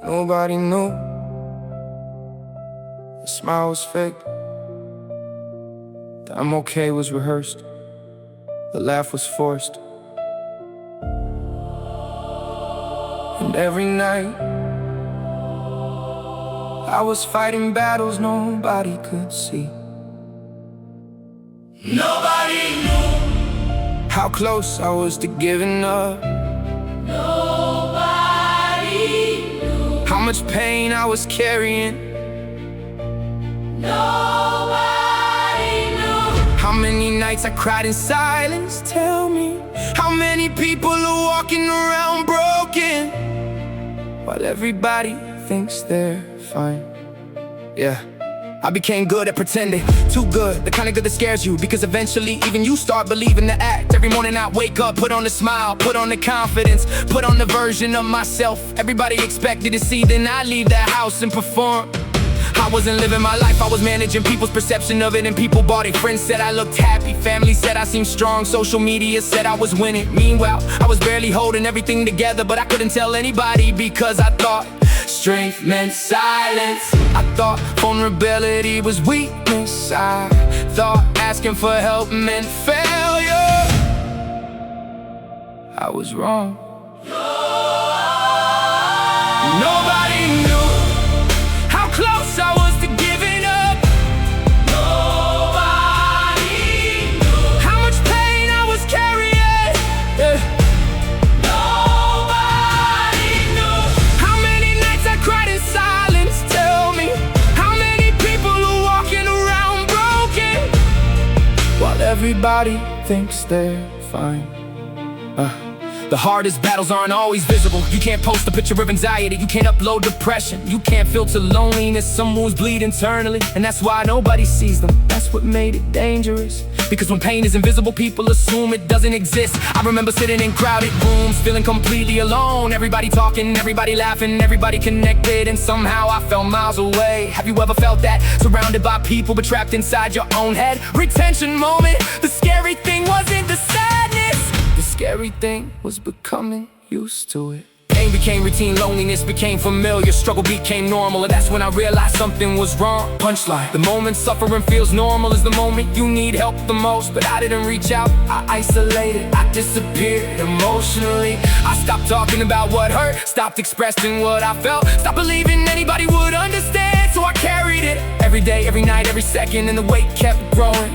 Nobody knew. The smile was fake. The I'm okay was rehearsed. The laugh was forced. And every night I was fighting battles nobody could see. Nobody knew how close I was to giving up. Nobody knew How much pain I was carrying. Nobody knew How many nights I cried in silence. Tell me, how many people are walking around broken while everybody thinks they're fine? Yeah, I became good at pretending. Too good, the kind of good that scares you, because eventually even you start believing the act. Every morning I wake up, put on a smile, put on the confidence, put on the version of myself everybody expected to see. Then I leave that house and perform. I wasn't living my life, I was managing people's perception of it. And people bought it. Friends said I looked happy, family said I seemed strong, social media said I was winning. Meanwhile, I was barely holding everything together, but I couldn't tell anybody because I thought strength meant silence. I thought vulnerability was weakness. I thought asking for help meant failure. I was wrong. Nobody knew how close I was to giving up. Nobody knew How much pain I was carrying. Nobody knew How many nights I cried in silence. Tell me, how many people are walking around broken while everybody thinks they're fine? The hardest battles aren't always visible. You can't post a picture of anxiety, you can't upload depression, you can't filter loneliness. Some wounds bleed internally, and that's why nobody sees them. That's what made it dangerous, because when pain is invisible, people assume it doesn't exist. I remember sitting in crowded rooms, feeling completely alone. Everybody talking, everybody laughing, everybody connected, and somehow I felt miles away. Have you ever felt that? Surrounded by people, but trapped inside your own head? Retention moment. The scary thing wasn't the sadness, the scary thing was becoming used to it. Pain became routine, loneliness became familiar, struggle became normal, and that's when I realized something was wrong. Punchline: the moment suffering feels normal is the moment you need help the most. But I didn't reach out, I isolated, I disappeared emotionally. I stopped talking about what hurt, stopped expressing what I felt, stopped believing anybody would understand. So I carried it every day, every night, every second, and the weight kept growing.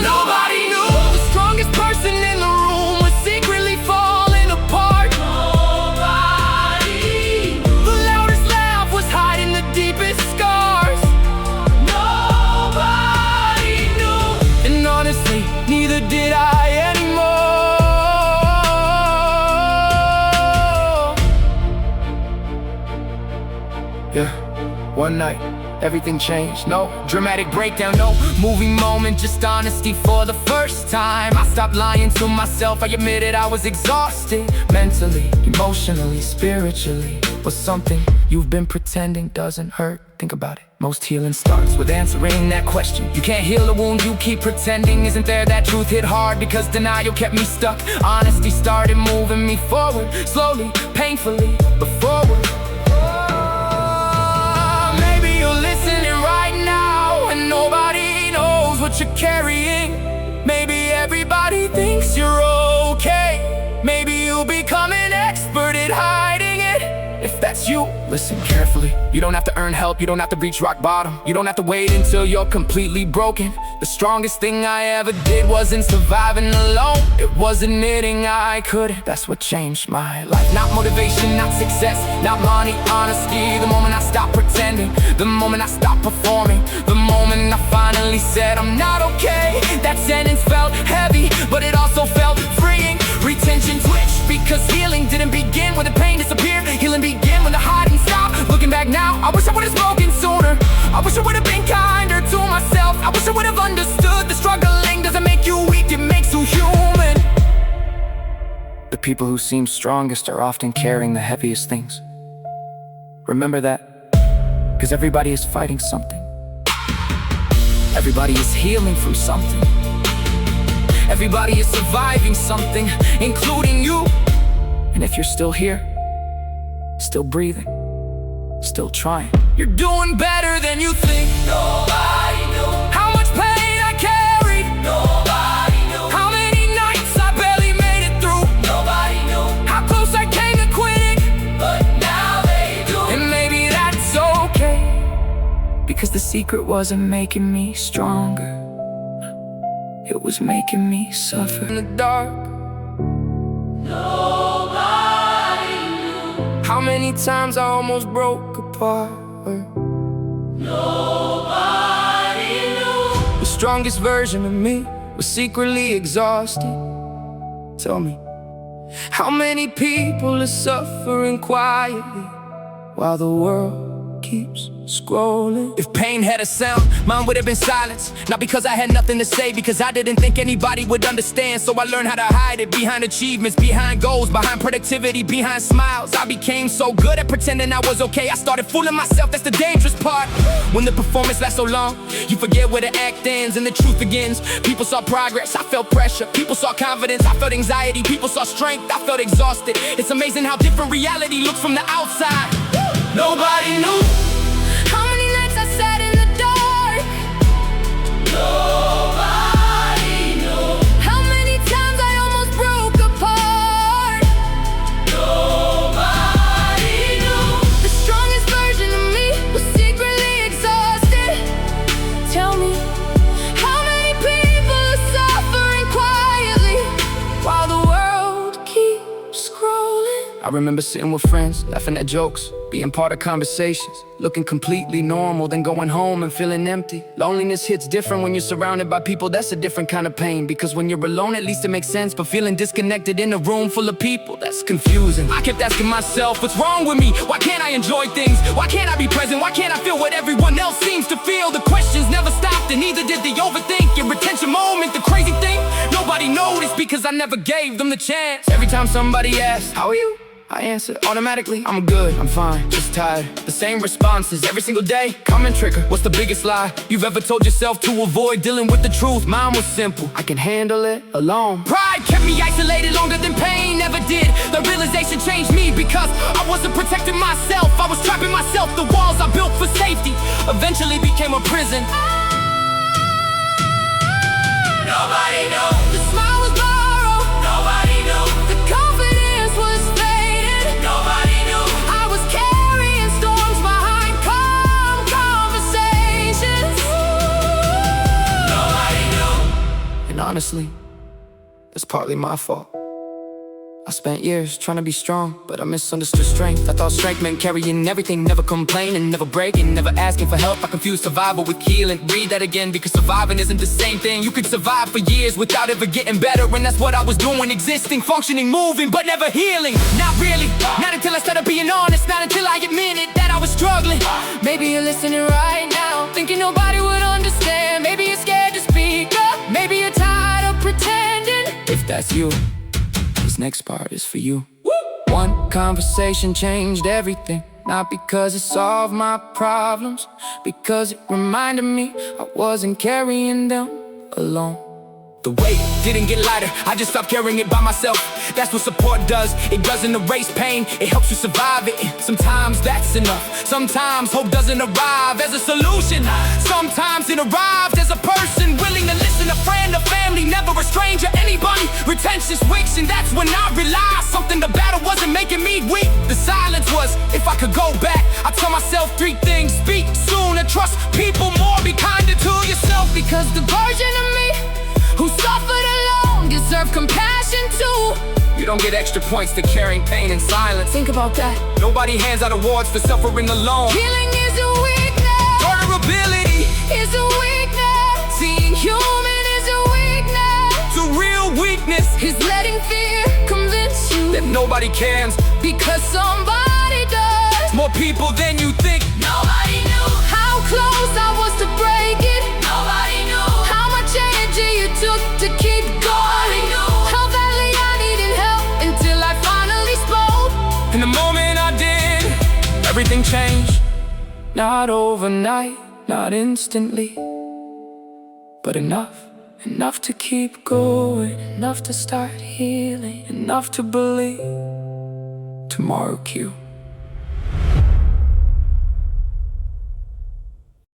Nobody knew the strongest person in the room was secretly falling apart. Nobody knew The loudest laugh was hiding the deepest scars. Nobody knew And honestly, neither did I anymore. Yeah, one night everything changed. No dramatic breakdown, no movie moment, just honesty for the first time. I stopped lying to myself, I admitted I was exhausted. Mentally, emotionally, spiritually. Was something you've been pretending doesn't hurt? Think about it. Most healing starts with answering that question. You can't heal a wound you keep pretending isn't there. That truth hit hard because denial kept me stuck. Honesty started moving me forward, slowly, painfully, but forward. Nobody knows what you're carrying. Maybe everybody thinks you're okay. Maybe you'll become an expert at hiding it. If that's you, listen carefully. You don't have to earn help, you don't have to reach rock bottom. You don't have to wait until you're completely broken. The strongest thing I ever did wasn't surviving alone, it was admitting I couldn't. That's what changed my life. Not motivation, not success, not money, honesty. The moment I stopped pretending, the moment I stopped performing, the moment I finally said I'm not okay. That sentence felt heavy, but it also felt freeing. Retention twitched because healing didn't begin when the pain disappeared. Healing began when the hiding stopped. Looking back now, I wish I would've spoken sooner. I wish I would've been kinder to myself. I wish I would've understood the struggling doesn't make you weak, it makes you human. The people who seem strongest are often carrying the heaviest things. Remember that, because everybody is fighting something. Everybody is healing from something. Everybody is surviving something, including you. And if you're still here, still breathing, still trying, you're doing better than you think. Nobody knew. How much pain I carried. Nobody knew. How many nights I barely made it through. Nobody knew. How close I came to quitting. But now they do. And maybe that's okay, because the secret wasn't making me stronger, it was making me suffer in the dark. Nobody knew. How many times I almost broke apart. Nobody knew. The strongest version of me was secretly exhausted. Tell me, how many people are suffering quietly while the world keeps scrolling? If pain had a sound, mine would have been silence. Not because I had nothing to say, because I didn't think anybody would understand. So I learned how to hide it behind achievements, behind goals, behind productivity, behind smiles. I became so good at pretending I was okay, I started fooling myself. That's the dangerous part. When the performance lasts so long, you forget where the act ends and the truth begins. People saw progress, I felt pressure. People saw confidence, I felt anxiety. People saw strength, I felt exhausted. It's amazing how different reality looks from the outside. Nobody knew. How many nights I sat in the dark. Nobody knew. How many times I almost broke apart. Nobody knew. The strongest version of me was secretly exhausted. Tell me, how many people are suffering quietly while the world keeps scrolling? I remember sitting with friends, laughing at jokes, being part of conversations, looking completely normal, then going home and feeling empty. Loneliness hits different when you're surrounded by people. That's a different kind of pain, because when you're alone, at least it makes sense. But feeling disconnected in a room full of people, that's confusing. I kept asking myself, what's wrong with me? Why can't I enjoy things? Why can't I be present? Why can't I feel what everyone else seems to feel? The questions never stopped, and neither did the overthink and retention moment. The crazy thing, nobody noticed, because I never gave them the chance. Every time somebody asked, how are you? I answer automatically, I'm good, I'm fine, just tired. The same responses every single day. Common trigger, what's the biggest lie you've ever told yourself to avoid dealing with the truth? Mine was simple, I can handle it alone. Pride kept me isolated longer than pain ever did. The realization changed me, because I wasn't protecting myself. I was trapping myself, the walls I built for safety eventually became a prison. Nobody knew. The smile was borrowed. Nobody knew. The confidence was faded. Nobody knew. I was carrying storms behind calm conversations. Nobody knew. And honestly, that's partly my fault. I spent years trying to be strong, but I misunderstood strength. I thought strength meant carrying everything, never complaining, never breaking, never asking for help. I confused survival with healing. Read that again, because surviving isn't the same thing. You could survive for years without ever getting better, and that's what I was doing. Existing, functioning, moving, but never healing. Not really, not until I started being honest. Not until I admitted that I was struggling. Maybe you're listening right now, thinking nobody would understand. Maybe you're scared to speak up. Maybe you're tired of pretending. If that's you, this next part is for you. One conversation changed everything. Not because it solved my problems, because it reminded me I wasn't carrying them alone. The weight didn't get lighter, I just stopped carrying it by myself. That's what support does, it doesn't erase pain, it helps you survive it. Sometimes that's enough, sometimes hope doesn't arrive as a solution. Sometimes it arrives as a person willing to listen, a friend, a family, never a stranger, anybody. Retention switched, and that's when I realized something. The battle wasn't making me weak, the silence was. If I could go back, I'd tell myself 3 things: speak soon, and trust people more, be kinder to yourself. Because the version of me who suffered alone deserve compassion too. You don't get extra points for carrying pain in silence. Think about that. Nobody hands out awards for suffering alone. Healing is a weakness. Vulnerability is a weakness. Being human is a weakness. The real weakness is letting fear convince you that nobody cares, because somebody does. More people than you think. Nobody knew. How close I was to break it. Nobody knew. How much energy it took to keep going. How badly I needed help until I finally spoke. And the moment I did, everything changed. Not overnight, not instantly, but enough to keep going, enough to start healing, enough to believe to mark you.